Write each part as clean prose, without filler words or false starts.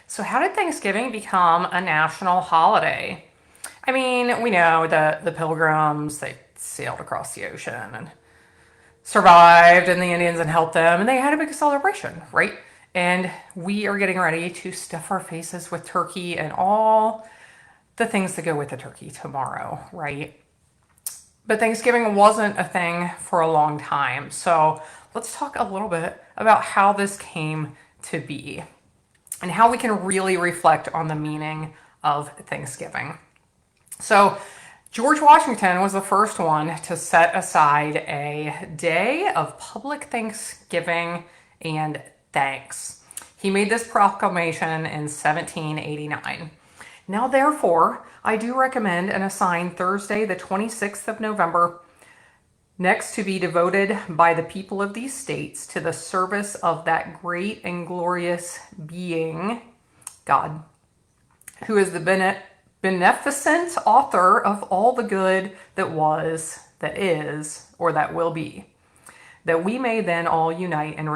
So, how did Thanksgiving become a national holiday? I mean, we know that the pilgrims, they sailed across the ocean and survived, and the Indians and helped them, and they had a big celebration, right? And we are getting ready to stuff our faces with turkey and all the things that go with the turkey tomorrow, right? But Thanksgiving wasn't a thing for a long time. So let's talk a little bit about how this came to be and how we can really reflect on the meaning of Thanksgiving. So, George Washington was the first one to set aside a day of public thanksgiving and thanks. He made this proclamation in 1789. Now, therefore, I do recommend and assign Thursday, the 26th of November, next to be devoted by the people of these states to the service of that great and glorious being, God, who is the beneficent author of all the good that was, that is, or that will be. That we may then all unite in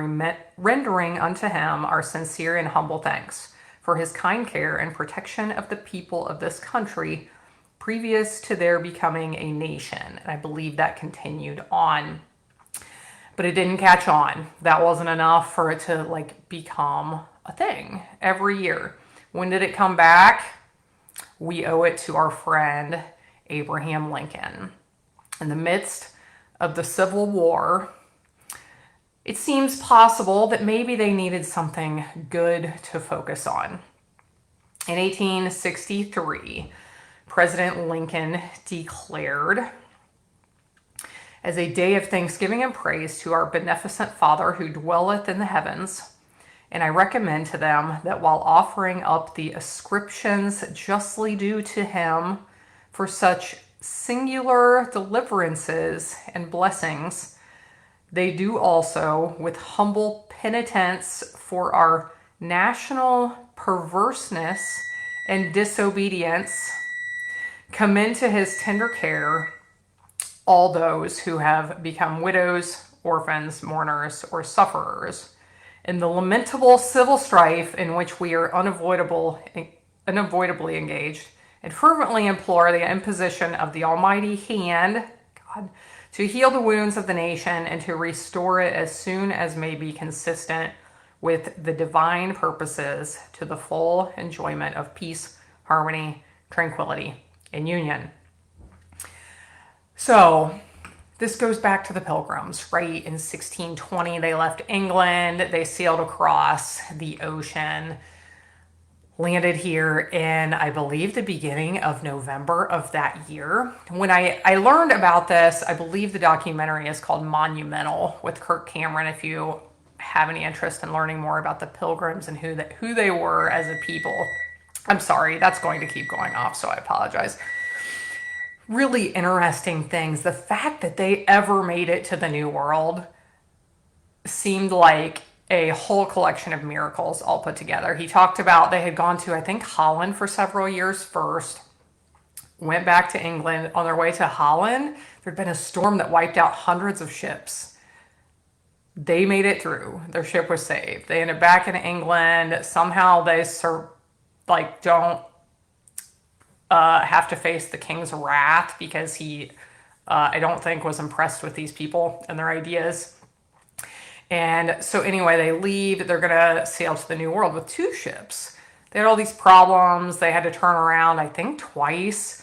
rendering unto him our sincere and humble thanks for his kind care and protection of the people of this country previous to their becoming a nation. And I believe that continued on. But it didn't catch on. That wasn't enough for it to become a thing every year. When did it come back? We owe it to our friend Abraham Lincoln. In the midst of the Civil War, it seems possible that maybe they needed something good to focus on. In 1863, President Lincoln declared as a day of thanksgiving and praise to our beneficent Father who dwelleth in the heavens. And I recommend to them that while offering up the ascriptions justly due to him for such singular deliverances and blessings, they do also with humble penitence for our national perverseness and disobedience commend to his tender care all those who have become widows, orphans, mourners, or sufferers in the lamentable civil strife in which we are unavoidably engaged, and fervently implore the imposition of the Almighty hand, God, to heal the wounds of the nation and to restore it as soon as may be consistent with the divine purposes to the full enjoyment of peace, harmony, tranquility, and union. So, this goes back to the Pilgrims, right? In 1620, they left England, they sailed across the ocean, landed here in, I believe, the beginning of November of that year. When I learned about this, I believe the documentary is called Monumental with Kirk Cameron. If you have any interest in learning more about the Pilgrims and who they were as a people. I'm sorry, that's going to keep going off, so I apologize. Really interesting things. The fact that they ever made it to the New World seemed like a whole collection of miracles all put together. He talked about they had gone to, I think, Holland for several years first, went back to England. On their way to Holland, there'd been a storm that wiped out hundreds of ships. They made it through. Their ship was saved. They ended back in England. Somehow they don't have to face the king's wrath because he, I don't think, was impressed with these people and their ideas. And so anyway, they leave. They're going to sail to the New World with two ships. They had all these problems. They had to turn around, I think, twice.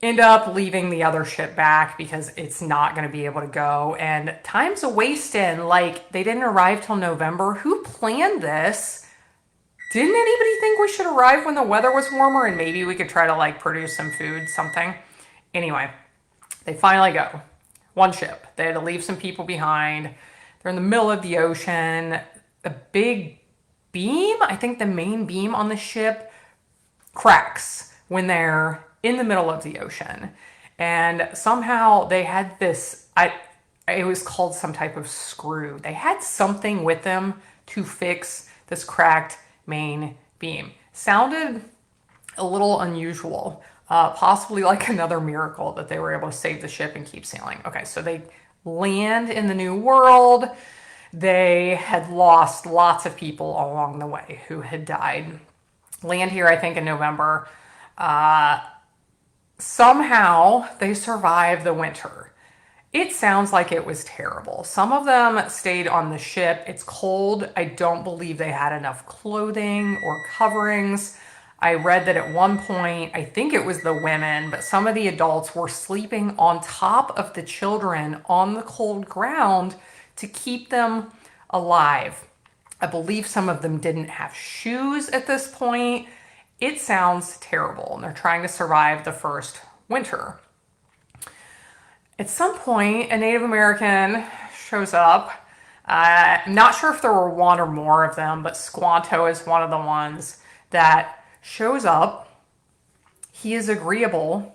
End up leaving the other ship back because it's not going to be able to go. And time's a wasting. They didn't arrive till November. Who planned this? Didn't anybody think we should arrive when the weather was warmer and maybe we could try to produce some food, something? Anyway, they finally go. One ship. They had to leave some people behind. They're in the middle of the ocean. A big beam, I think the main beam on the ship, cracks when they're in the middle of the ocean. And somehow they had this, it was called some type of screw. They had something with them to fix this cracked main beam. Sounded a little unusual, possibly like another miracle that they were able to save the ship and keep sailing. Okay, so they land in the New World. They had lost lots of people along the way who had died. Land here, I think, in November. Somehow they survived the winter. It sounds like it was terrible. Some of them stayed on the ship. It's cold. I don't believe they had enough clothing or coverings. I read that at one point, I think it was the women, but some of the adults were sleeping on top of the children on the cold ground to keep them alive. I believe some of them didn't have shoes at this point. It sounds terrible, and they're trying to survive the first winter. At some point, a Native American shows up. I'm not sure if there were one or more of them, but Squanto is one of the ones that shows up. He is agreeable,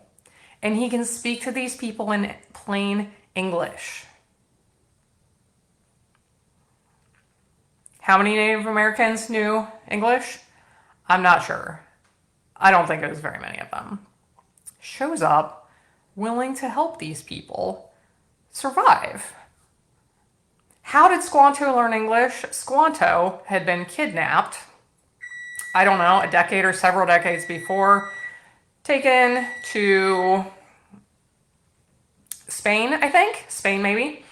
and he can speak to these people in plain English. How many Native Americans knew English? I'm not sure. I don't think it was very many of them. Shows up willing to help these people survive. How did Squanto learn English? Squanto had been kidnapped, I don't know, a decade or several decades before, taken to Spain, I think. Spain, maybe.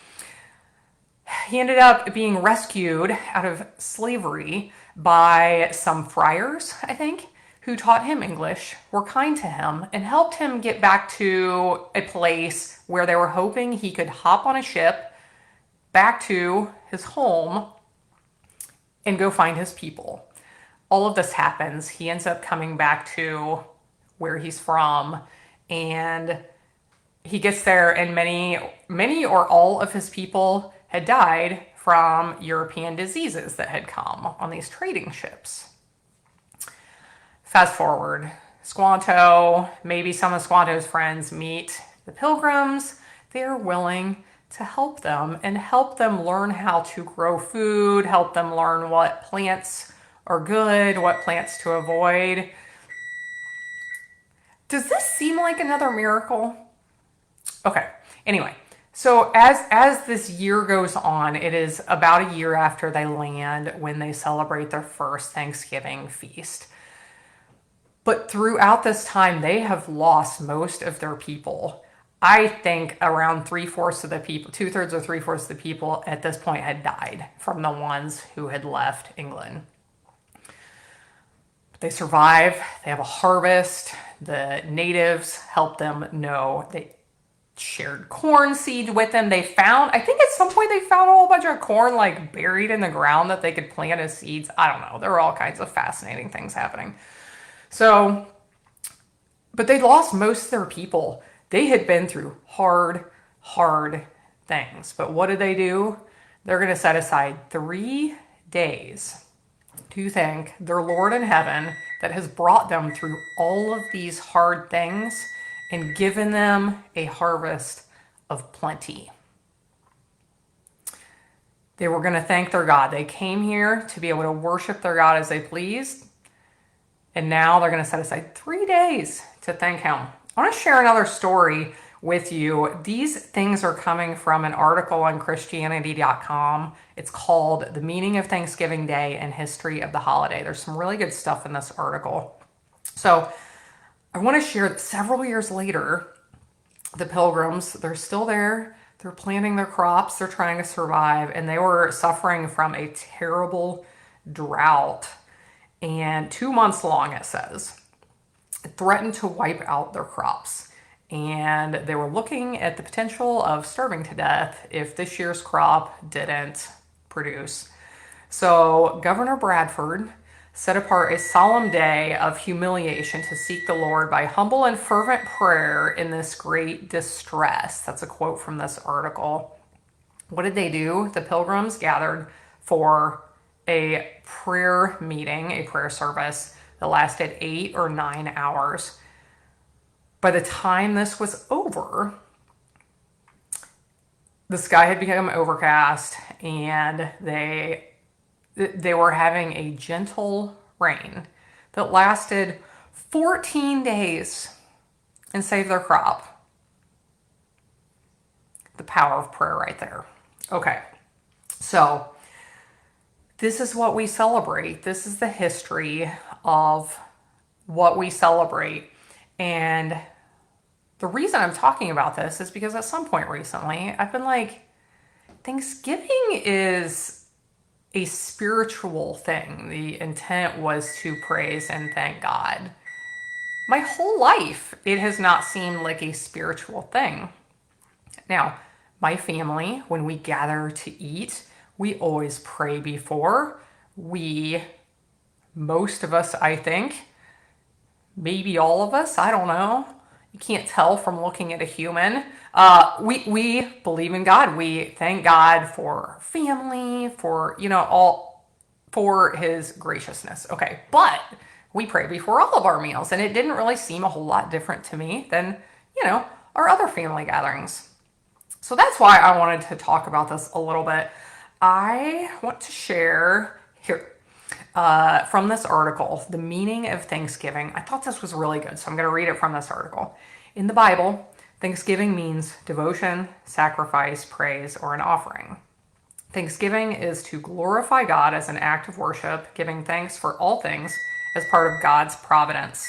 He ended up being rescued out of slavery by some friars, I think, who taught him English, were kind to him, and helped him get back to a place where they were hoping he could hop on a ship back to his home and go find his people. All of this happens. He ends up coming back to where he's from, and he gets there, and many or all of his people had died from European diseases that had come on these trading ships. Fast forward, Squanto, maybe some of Squanto's friends meet the Pilgrims. They're willing to help them and help them learn how to grow food, help them learn what plants are good, what plants to avoid. Does this seem like another miracle? Okay, anyway, so as this year goes on, it is about a year after they land when they celebrate their first Thanksgiving feast. But throughout this time, they have lost most of their people. I think around 3/4 of the people, 2/3 or 3/4 of the people at this point had died from the ones who had left England. But they survive. They have a harvest. The natives help them know. They shared corn seed with them. They found, I think at some point they found a whole bunch of corn like buried in the ground that they could plant as seeds. I don't know. There were all kinds of fascinating things happening. So, but they lost most of their people. They had been through hard things. But what did they do? They're going to set aside 3 days to thank their Lord in heaven that has brought them through all of these hard things and given them a harvest of plenty. They were going to thank their God. They came here to be able to worship their God as they pleased. And now they're going to set aside 3 days to thank him. I want to share another story with you. These things are coming from an article on Christianity.com. It's called The Meaning of Thanksgiving Day and History of the Holiday. There's some really good stuff in this article. So I want to share that several years later, the Pilgrims, they're still there. They're planting their crops. They're trying to survive. And they were suffering from a terrible drought. And 2 months long, it says. It threatened to wipe out their crops. And they were looking at the potential of starving to death if this year's crop didn't produce. So Governor Bradford set apart a solemn day of humiliation to seek the Lord by humble and fervent prayer in this great distress. That's a quote from this article. What did they do? The Pilgrims gathered for a prayer meeting, a prayer service that lasted 8 or 9 hours. By the time this was over, the sky had become overcast and they were having a gentle rain that lasted 14 days and saved their crop. The power of prayer right there. Okay, so This is what we celebrate. This is the history of what we celebrate. And the reason I'm talking about this is because at some point recently, I've been like, Thanksgiving is a spiritual thing. The intent was to praise and thank God. My whole life, it has not seemed like a spiritual thing. Now, my family, when we gather to eat, we always pray before. Most of us, I think, maybe all of us, I don't know. You can't tell from looking at a human. We believe in God. We thank God for family, for, all, for his graciousness. Okay, but we pray before all of our meals, and it didn't really seem a whole lot different to me than, our other family gatherings. So that's why I wanted to talk about this a little bit. I want to share here from this article, the meaning of Thanksgiving. I thought this was really good, so I'm going to read it from this article. In the Bible, Thanksgiving means devotion, sacrifice, praise, or an offering. Thanksgiving is to glorify God as an act of worship, giving thanks for all things as part of God's providence.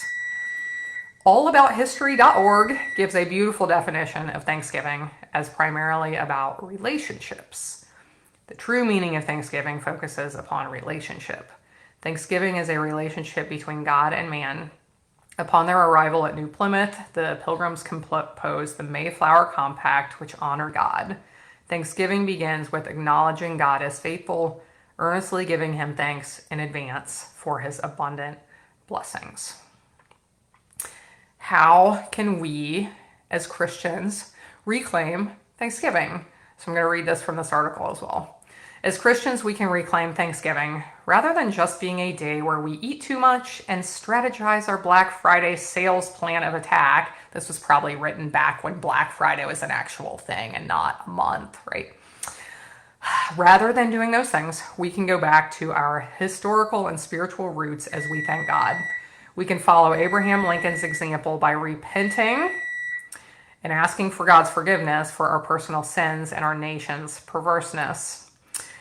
AllAboutHistory.org gives a beautiful definition of Thanksgiving as primarily about relationships. The true meaning of Thanksgiving focuses upon relationship. Thanksgiving is a relationship between God and man. Upon their arrival at New Plymouth, the Pilgrims composed the Mayflower Compact, which honored God. Thanksgiving begins with acknowledging God as faithful, earnestly giving him thanks in advance for his abundant blessings. How can we, as Christians, reclaim Thanksgiving? So I'm going to read this from this article as well. As Christians, we can reclaim Thanksgiving rather than just being a day where we eat too much and strategize our Black Friday sales plan of attack. This was probably written back when Black Friday was an actual thing and not a month, right? Rather than doing those things, we can go back to our historical and spiritual roots as we thank God. We can follow Abraham Lincoln's example by repenting and asking for God's forgiveness for our personal sins and our nation's perverseness.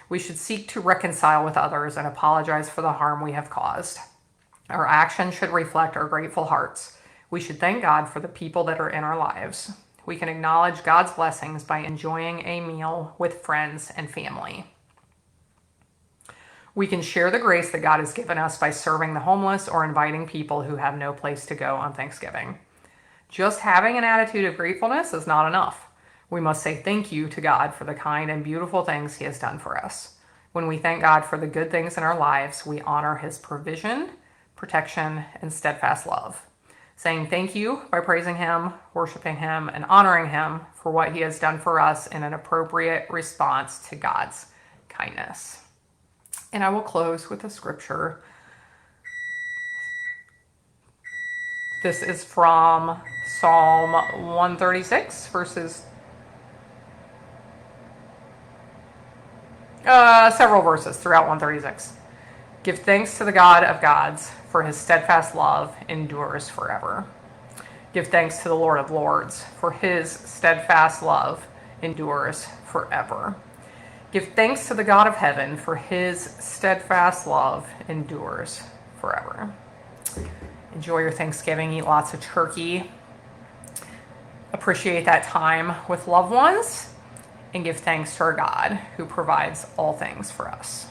We should seek to reconcile with others and apologize for the harm we have caused. Our actions should reflect our grateful hearts. We should thank God for the people that are in our lives. We can acknowledge God's blessings by enjoying a meal with friends and family. We can share the grace that God has given us by serving the homeless or inviting people who have no place to go on Thanksgiving. Just having an attitude of gratefulness is not enough. We must say thank you to God for the kind and beautiful things he has done for us. When we thank God for the good things in our lives, we honor his provision, protection, and steadfast love. Saying thank you by praising him, worshiping him, and honoring him for what he has done for us in an appropriate response to God's kindness. And I will close with a scripture. This is from Psalm 136, several verses throughout 136. Give thanks to the God of gods, for his steadfast love endures forever. Give thanks to the Lord of lords, for his steadfast love endures forever. Give thanks to the God of heaven, for his steadfast love endures forever. Enjoy your Thanksgiving, eat lots of turkey. Appreciate that time with loved ones, and give thanks to our God who provides all things for us.